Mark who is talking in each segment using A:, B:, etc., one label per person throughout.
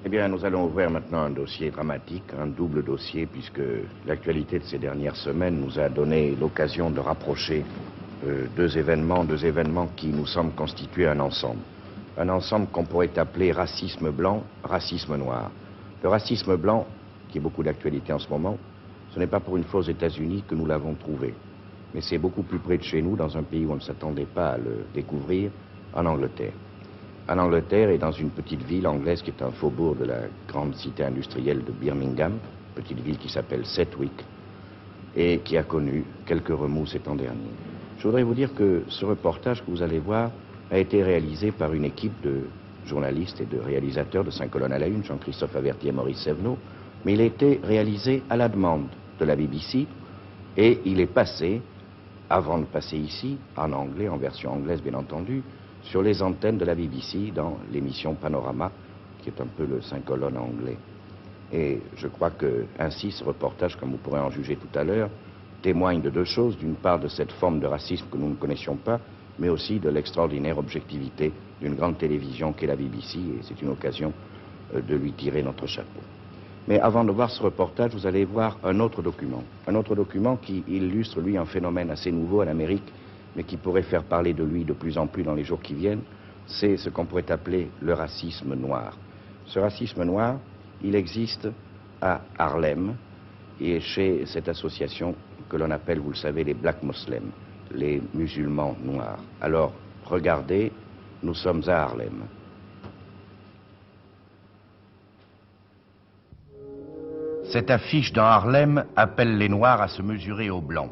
A: Eh bien, nous allons ouvrir maintenant un dossier dramatique, un double dossier, puisque l'actualité de ces dernières semaines nous a donné l'occasion de rapprocher deux événements qui nous semblent constituer un ensemble. Un ensemble qu'on pourrait appeler racisme blanc, racisme noir. Le racisme blanc, qui est beaucoup d'actualité en ce moment, ce n'est pas pour une fois aux États-Unis que nous l'avons trouvé, mais c'est beaucoup plus près de chez nous, dans un pays où on ne s'attendait pas à le découvrir, en Angleterre. En Angleterre et dans une petite ville anglaise qui est un faubourg de la grande cité industrielle de Birmingham, petite ville qui s'appelle Sedgwick et qui a connu quelques remous ces temps derniers. Je voudrais vous dire que ce reportage que vous allez voir a été réalisé par une équipe de journalistes et de réalisateurs de 5 colonnes à la une, Jean-Christophe Averti et Maurice Sévenot, mais il a été réalisé à la demande de la BBC et il est passé, avant de passer ici, en anglais, en version anglaise bien entendu, sur les antennes de la BBC dans l'émission Panorama, qui est un peu le 5 colonnes anglais. Et je crois que ainsi ce reportage, comme vous pourrez en juger tout à l'heure, témoigne de deux choses. D'une part de cette forme de racisme que nous ne connaissions pas, mais aussi de l'extraordinaire objectivité d'une grande télévision qu'est la BBC, et c'est une occasion de lui tirer notre chapeau. Mais avant de voir ce reportage, vous allez voir un autre document qui illustre, lui, un phénomène assez nouveau en Amérique, mais qui pourrait faire parler de lui de plus en plus dans les jours qui viennent, c'est ce qu'on pourrait appeler le racisme noir. Ce racisme noir, il existe à Harlem et chez cette association que l'on appelle, vous le savez, les Black Muslims, les musulmans noirs. Alors, regardez, nous sommes à Harlem. Cette affiche dans Harlem appelle les Noirs à se mesurer aux Blancs.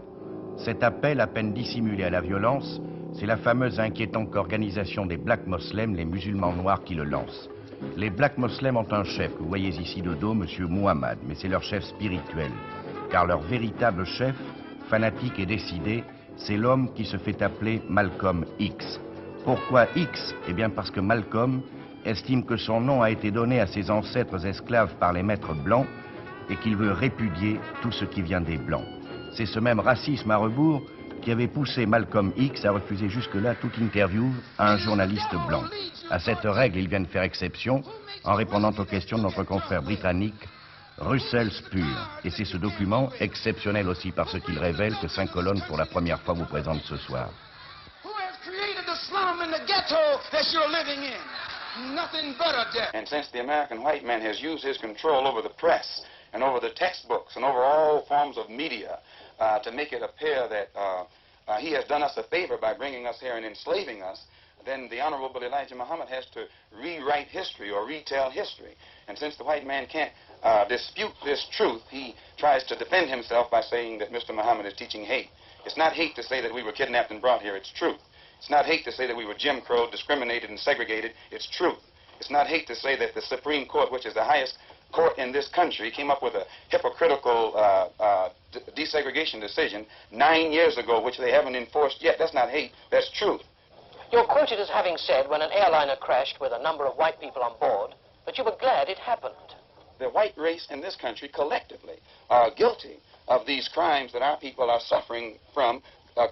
A: Cet appel, à peine dissimulé à la violence, c'est la fameuse inquiétante organisation des Black Muslims, les musulmans noirs, qui le lance. Les Black Muslims ont un chef, que vous voyez ici de dos, M. Muhammad, mais c'est leur chef spirituel. Car leur véritable chef, fanatique et décidé, c'est l'homme qui se fait appeler Malcolm X. Pourquoi X? Eh bien parce que Malcolm estime que son nom a été donné à ses ancêtres esclaves par les maîtres blancs et qu'il veut répudier tout ce qui vient des Blancs. C'est ce même racisme à rebours qui avait poussé Malcolm X à refuser jusque-là toute interview à un journaliste blanc. À cette règle, il vient de faire exception en répondant aux questions de notre confrère britannique Russell Spur. Et c'est ce document, exceptionnel aussi par ce qu'il révèle, que 5 colonnes pour la première fois vous présente ce soir.
B: And since the American white man has used his control over the press and over the textbooks and over all forms of media to make it appear that he has done us a favor by bringing us here and enslaving us, then the Honorable Elijah Muhammad has to rewrite history or retell history. And since the white man can't dispute this truth, he tries to defend himself by saying that Mr. Muhammad is teaching hate. It's not hate to say that we were kidnapped and brought here, it's truth. It's not hate to say that we were Jim Crow, discriminated and segregated, it's truth. It's not hate to say that the Supreme Court, which is the highest court in this country, came up with a hypocritical desegregation decision 9 years ago, which they haven't enforced yet. That's not hate, that's truth.
C: You're quoted as having said when an airliner crashed with a number of white people on board that you were glad it happened.
B: The white race in this country collectively are guilty of these crimes that our people are suffering from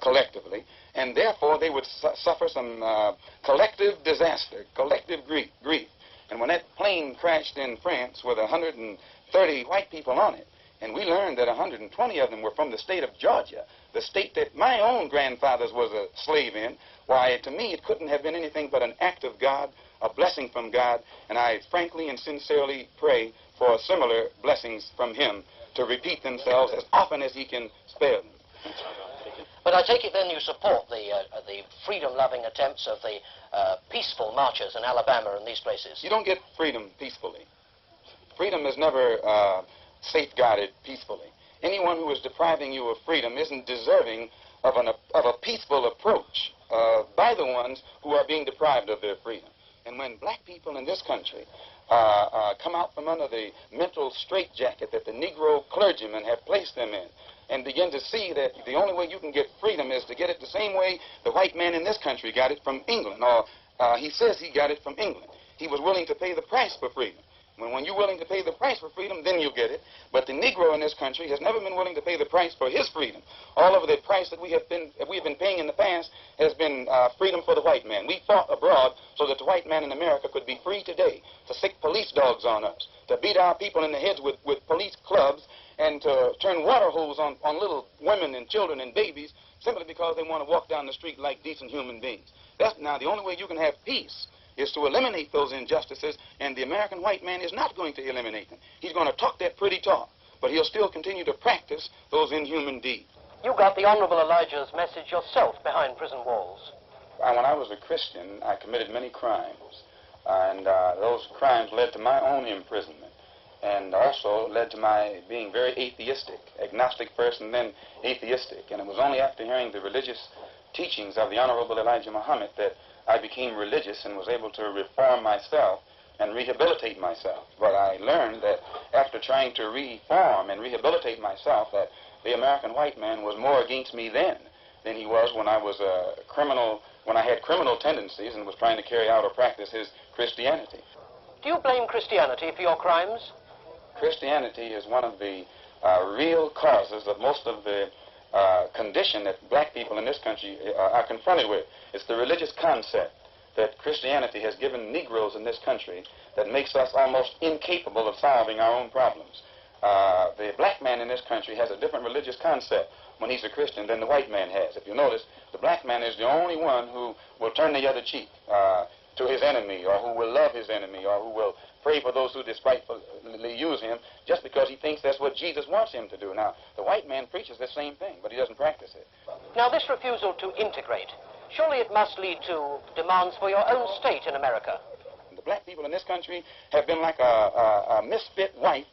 B: collectively, and therefore they would suffer some collective disaster, collective grief. And when that plane crashed in France with 130 white people on it, and we learned that 120 of them were from the state of Georgia, the state that my own grandfather's was a slave in, why, to me, it couldn't have been anything but an act of God, a blessing from God, and I frankly and sincerely pray for similar blessings from him to repeat themselves as often as he can spare them.
C: But I take it then you support the freedom-loving attempts of the peaceful marchers in Alabama and these places.
B: You don't get freedom peacefully. Freedom is never safeguarded peacefully. Anyone who is depriving you of freedom isn't deserving of a peaceful approach by the ones who are being deprived of their freedom. And when black people in this country come out from under the mental straitjacket that the Negro clergymen have placed them in, and begin to see that the only way you can get freedom is to get it the same way the white man in this country got it from England, or he says he got it from England. He was willing to pay the price for freedom. When you're willing to pay the price for freedom, then you'll get it. But the Negro in this country has never been willing to pay the price for his freedom. All of the price that we've been paying in the past has been freedom for the white man. We fought abroad so that the white man in America could be free today, to sick police dogs on us, to beat our people in the heads with police clubs, and to turn water hoses on little women and children and babies simply because they want to walk down the street like decent human beings. Now, the only way you can have peace is to eliminate those injustices, and the American white man is not going to eliminate them. He's going to talk that pretty talk, but he'll still continue to practice those inhuman deeds.
C: You got the Honorable Elijah's message yourself behind prison walls.
B: When I was a Christian, I committed many crimes, and those crimes led to my own imprisonment, and also led to my being very atheistic, agnostic first and then atheistic. And it was only after hearing the religious teachings of the Honorable Elijah Muhammad that I became religious and was able to reform myself and rehabilitate myself. But I learned that after trying to reform and rehabilitate myself, that the American white man was more against me then than he was when I was a criminal, when I had criminal tendencies and was trying to carry out or practice his Christianity.
C: Do you blame Christianity for your crimes?
B: Christianity is one of the real causes of most of the condition that black people in this country are confronted with. It's the religious concept that Christianity has given Negroes in this country that makes us almost incapable of solving our own problems. The black man in this country has a different religious concept when he's a Christian than the white man has. If you notice, the black man is the only one who will turn the other cheek to his enemy, or who will love his enemy, or who will pray for those who despitefully use him, just because he thinks that's what Jesus wants him to do. Now, the white man preaches the same thing, but he doesn't practice it.
C: Now, this refusal to integrate, surely it must lead to demands for your own state in America.
B: The black people in this country have been like a misfit wife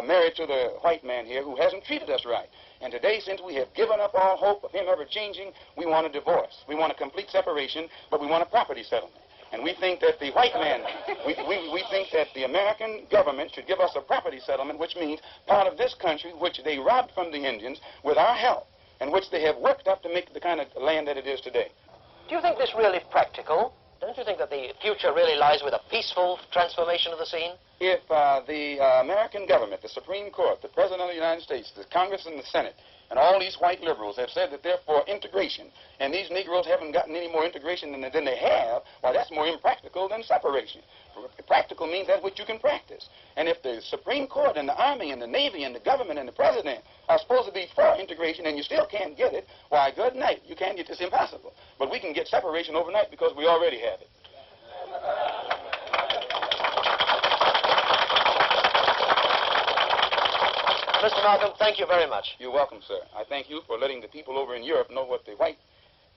B: married to the white man here who hasn't treated us right. And today, since we have given up all hope of him ever changing, we want a divorce. We want a complete separation, but we want a property settlement. And we think that the white man, we think that the American government should give us a property settlement, which means part of this country, which they robbed from the Indians with our help, and which they have worked up to make the kind of land that it is today.
C: Do you think this really practical? Don't you think that the future really lies with a peaceful transformation of the scene?
B: If the American government, the Supreme Court, the President of the United States, the Congress and the Senate, and all these white liberals have said that they're for integration, and these Negroes haven't gotten any more integration than they have, well, that's more impractical than separation. Practical means that's what you can practice. And if the Supreme Court and the Army and the Navy and the government and the President are supposed to be for integration and you still can't get it, why, good night. You can't get this, impossible. But we can get separation overnight because we already have it.
C: Mr. Malcolm, thank you very much.
B: You're welcome, sir. I thank you for letting the people over in Europe know what the white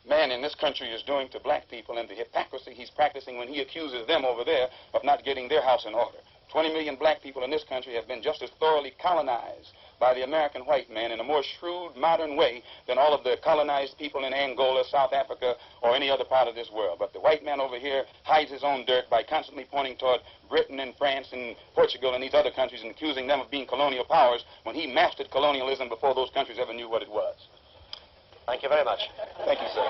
B: man in this country is doing to black people and the hypocrisy he's practicing when he accuses them over there of not getting their house in order. 20 million black people in this country have been just as thoroughly colonized by the American white man in a more shrewd, modern way than all of the colonized people in Angola, South Africa, or any other part of this world. But the white man over here hides his own dirt by constantly pointing toward Britain and France and Portugal and these other countries and accusing them of being colonial powers when he mastered colonialism before those countries ever knew what it was.
C: Thank you very much.
B: Thank you, sir.